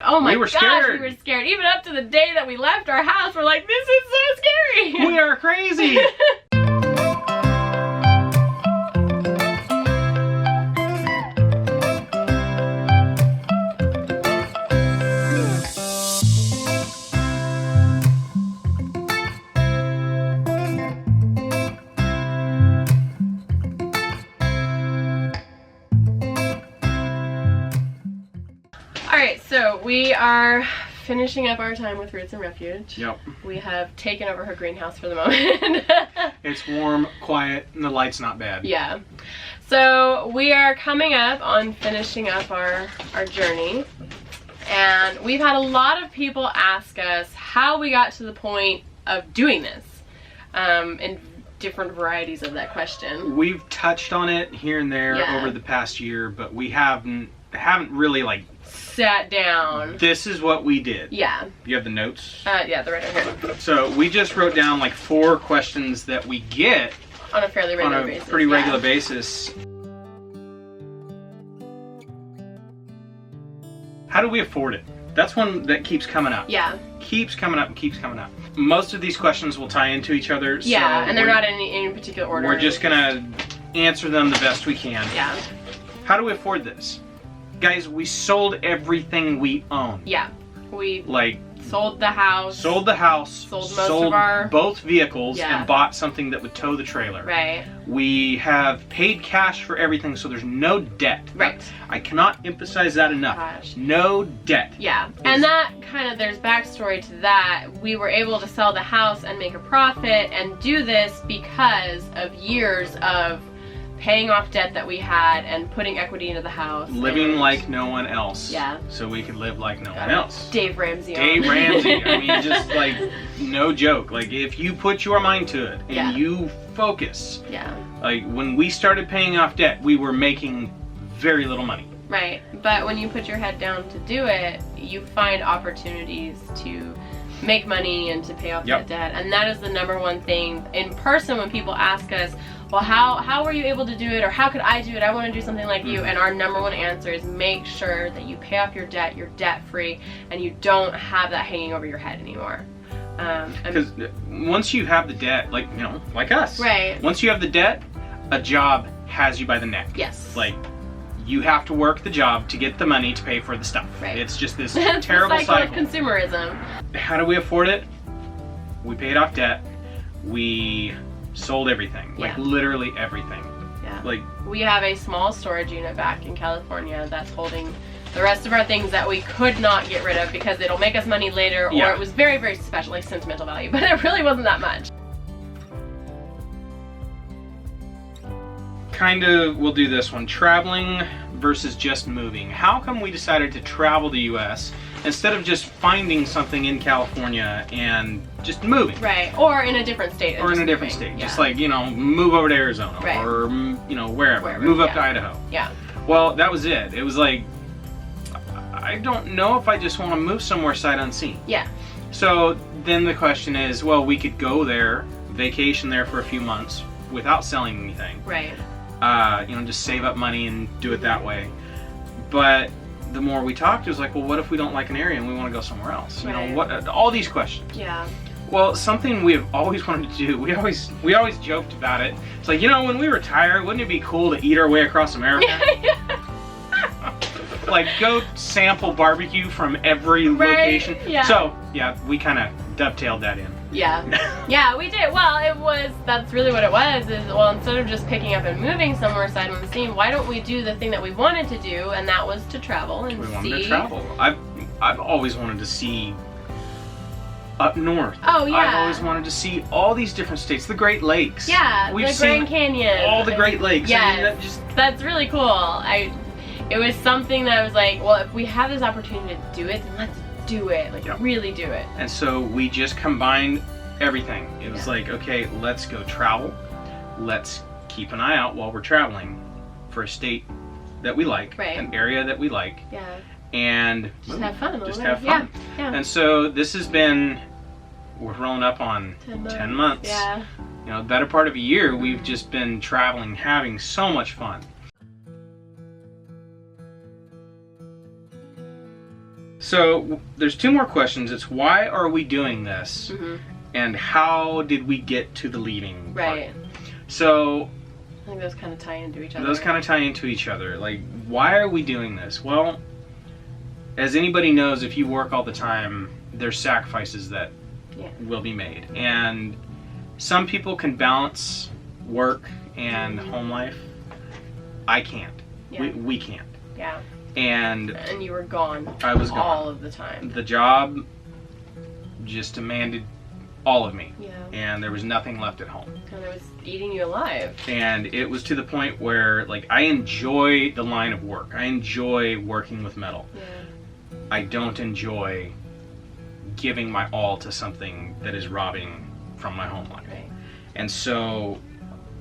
Oh my gosh, scared. we were scared. Even up to the day that we left our house, we're like, this is so scary. We are crazy. Alright, so we are finishing up our time with Roots and Refuge. Yep. We have taken over her greenhouse for the moment. It's warm, quiet, and the light's not bad. Yeah. So we are coming up on finishing up our journey. And we've had a lot of people ask us how we got to the point of doing this. And different varieties of that question. We've touched on it here and there over the past year, but we haven't really like sat down. This is what we did. Yeah. You have the notes? Yeah, they're right over here. So we just wrote down like 4 questions that we get on a fairly regular basis. On a pretty regular basis. How do we afford it? That's one that keeps coming up. Yeah. Keeps coming up and keeps coming up. Most of these questions will tie into each other. Yeah, so and they're not in any particular order. We're just gonna answer them the best we can. Yeah. How do we afford this? Guys, we sold everything we own. Yeah. We like sold the house. Sold the house. Sold most of our both vehicles and bought something that would tow the trailer. Right. We have paid cash for everything, so there's no debt. Right. I cannot emphasize that enough. Gosh. No debt. Yeah. And that kind of, there's backstory to that. We were able to sell the house and make a profit and do this because of years of paying off debt that we had and putting equity into the house. Living like no one else. Yeah. So we could live like no one else. Dave Ramsey. Dave Ramsey. I mean, just like, no joke. Like, if you put your mind to it and you focus. Yeah. Like, when we started paying off debt, we were making very little money. Right. But when you put your head down to do it, you find opportunities to make money and to pay off that debt. And that is the #1 thing. In person, when people ask us, well, how were you able to do it, or how could I do it? I want to do something like you. And our #1 answer is make sure that you pay off your debt, you're debt free, and you don't have that hanging over your head anymore. Because once you have the debt, like, you know, like us. Right. Once you have the debt, a job has you by the neck. Yes. Like, you have to work the job to get the money to pay for the stuff. Right. It's just this That's terrible the cycle cycle. of consumerism. How do we afford it? We paid off debt. We sold everything. Like, literally everything. Yeah. Like, we have a small storage unit back in California that's holding the rest of our things that we could not get rid of because it'll make us money later, or it was very, very special, like sentimental value, but it really wasn't that much. kind of, we'll do this one. Traveling versus just moving. How come we decided to travel the U.S. instead of just finding something in California and just moving? Right, or in a different state. Or in a different state. Just like, you know, move over to Arizona or, you know, wherever. Move up to Idaho. Yeah. Well, that was it. It was like, I don't know if I just want to move somewhere sight unseen. Yeah. So then the question is, well, we could go there, vacation there for a few months without selling anything. Right. You know, just save up money and do it that way. But the more we talked, it was like, well, what if we don't like an area and we want to go somewhere else? You know, what? All these questions. Yeah. Well, something we have always wanted to do. We always joked about it. It's like, you know, when we retire, wouldn't it be cool to eat our way across America? Like, go sample barbecue from every location. Yeah. So, yeah, we kind of dovetailed that in. Yeah. Yeah, we did. Well, that's really what it was, is, well, instead of just picking up and moving somewhere sight unseen, why don't we do the thing that we wanted to do, and that was to travel and see. We wanted to travel. I've always wanted to see up north. Oh, yeah. I've always wanted to see all these different states, the Great Lakes. Yeah, We've the seen Grand Canyon. all the Great Lakes. Yeah, I mean, that's really cool. It was something that I was like, well, if we have this opportunity to do it, then let's do it. Like, really do it. And so we just combined everything. It was like, okay, let's go travel. Let's keep an eye out while we're traveling for a state that we like, an area that we like. Yeah. And just have fun. Just have fun. Yeah. And so this has been, we're rolling up on 10 months. Yeah. You know, the better part of a year, we've just been traveling, having so much fun. So there's 2 more questions. It's why are we doing this, and how did we get to the leaving part? Right. So I think those kind of tie into each other. Those kind of tie into each other. Like, why are we doing this? Well, as anybody knows, if you work all the time, there's sacrifices that will be made. And some people can balance work and home life. I can't. Yeah. We can't. Yeah. And you were gone. I was gone. All of the time. The job just demanded all of me. Yeah. And there was nothing left at home. And it was eating you alive. And it was to the point where, like, I enjoy the line of work. I enjoy working with metal. Yeah. I don't enjoy giving my all to something that is robbing from my home life. Right. And so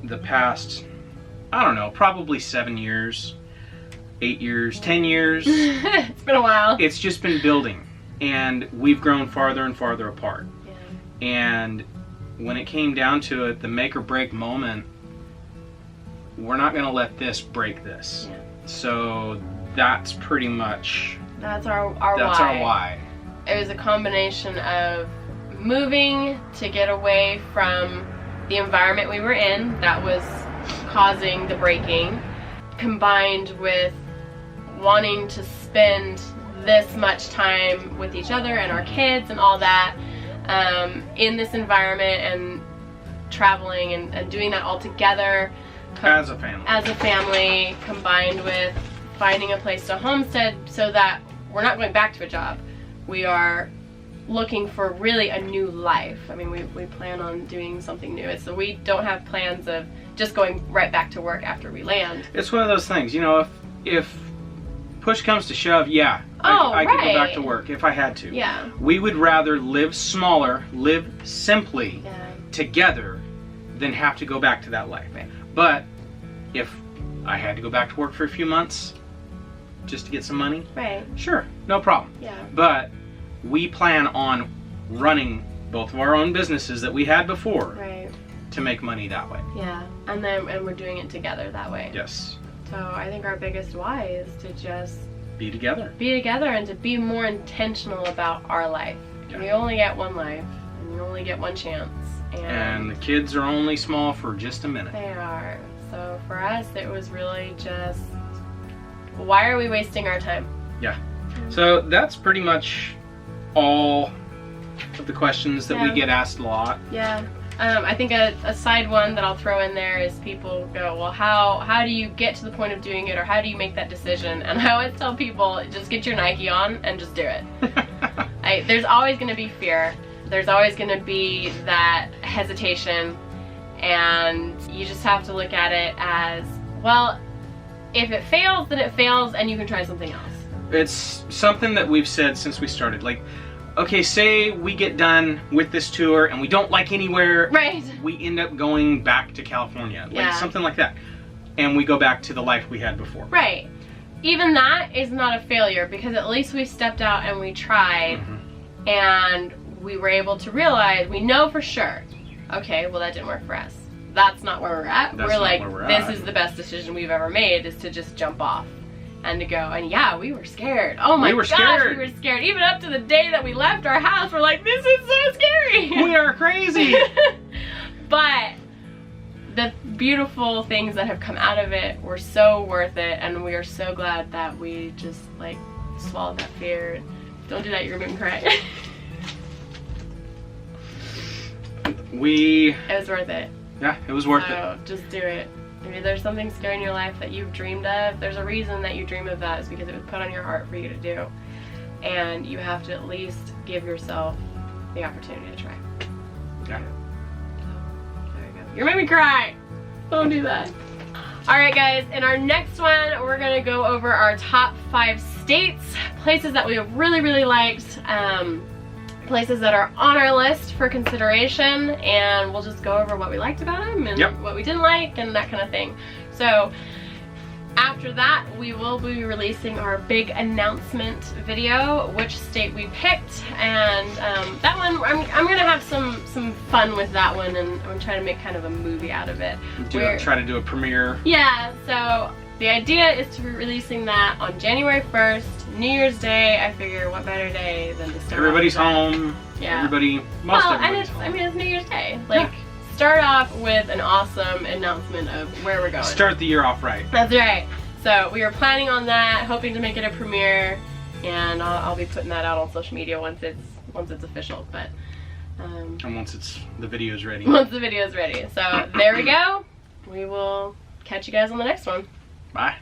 the past, I don't know, probably 7 years, 8 years, 10 years. It's been a while. It's just been building. And we've grown farther and farther apart. Yeah. And when it came down to it, the make or break moment, we're not going to let this break this. Yeah. So that's pretty much... That's our why. It was a combination of moving to get away from the environment we were in that was causing the breaking, combined with wanting to spend this much time with each other and our kids and all that in this environment, and traveling and doing that all together as a family, combined with finding a place to homestead so that we're not going back to a job. We are looking for really a new life. I mean, we plan on doing something new. So we don't have plans of just going right back to work after we land. It's one of those things, you know, if push comes to shove, I could go back to work if I had to. Yeah. We would rather live smaller, live simply together than have to go back to that life. Right. But if I had to go back to work for a few months just to get some money, sure, no problem. Yeah. But we plan on running both of our own businesses that we had before to make money that way. Yeah, and we're doing it together that way. Yes. So I think our biggest why is to just be together. Be together and to be more intentional about our life. Yeah. You only get one life, and you only get one chance. And the kids are only small for just a minute. They are. So for us, it was really just, why are we wasting our time? Yeah. So that's pretty much all of the questions that we get asked a lot. Yeah. I think a side one that I'll throw in there is people go, well, how do you get to the point of doing it, or how do you make that decision? And I always tell people, just get your Nike on and just do it. There's always going to be fear. There's always going to be that hesitation, and you just have to look at it as, well, if it fails, then it fails, and you can try something else. It's something that we've said since we started. Like, okay, say we get done with this tour and we don't like anywhere. Right. We end up going back to California. Like something like that. And we go back to the life we had before. Right. Even that is not a failure, because at least we stepped out and we tried, and we were able to realize, we know for sure, okay, well, that didn't work for us. That's not where we're at. We're like, this is the best decision we've ever made, is to just jump off and to go. And yeah, we were scared. Oh my gosh, we were scared. Even up to the day that we left our house, we're like, this is so scary. We are crazy. But the beautiful things that have come out of it were so worth it, and we are so glad that we just like swallowed that fear. Don't do that, you're gonna make me cry. It was worth it. Yeah, it was worth it. So just do it. Maybe there's something scary in your life that you've dreamed of. There's a reason that you dream of that. It's because it was put on your heart for you to do. And you have to at least give yourself the opportunity to try. Yeah. So, there you go. You're making me cry. Don't do that. Alright guys, in our next one, we're going to go over our top 5 states, places that we have really, really liked, places that are on our list for consideration, and we'll just go over what we liked about them and what we didn't like and that kind of thing. So after that, we will be releasing our big announcement video, which state we picked, and that one, I'm gonna have some fun with that one, and I'm trying to make kind of a movie out of it. Try to do a premiere. Yeah, so the idea is to be releasing that on January 1st, New Year's Day. I figure what better day than to start. Everybody's home. Yeah. Everybody's home. I mean, it's New Year's Day. Like, start off with an awesome announcement of where we're going. Start the year off right. That's right. So we are planning on that, hoping to make it a premiere, and I'll be putting that out on social media once it's official. But and once the video's ready. Once the video's ready. So there we go. We will catch you guys on the next one. Bye.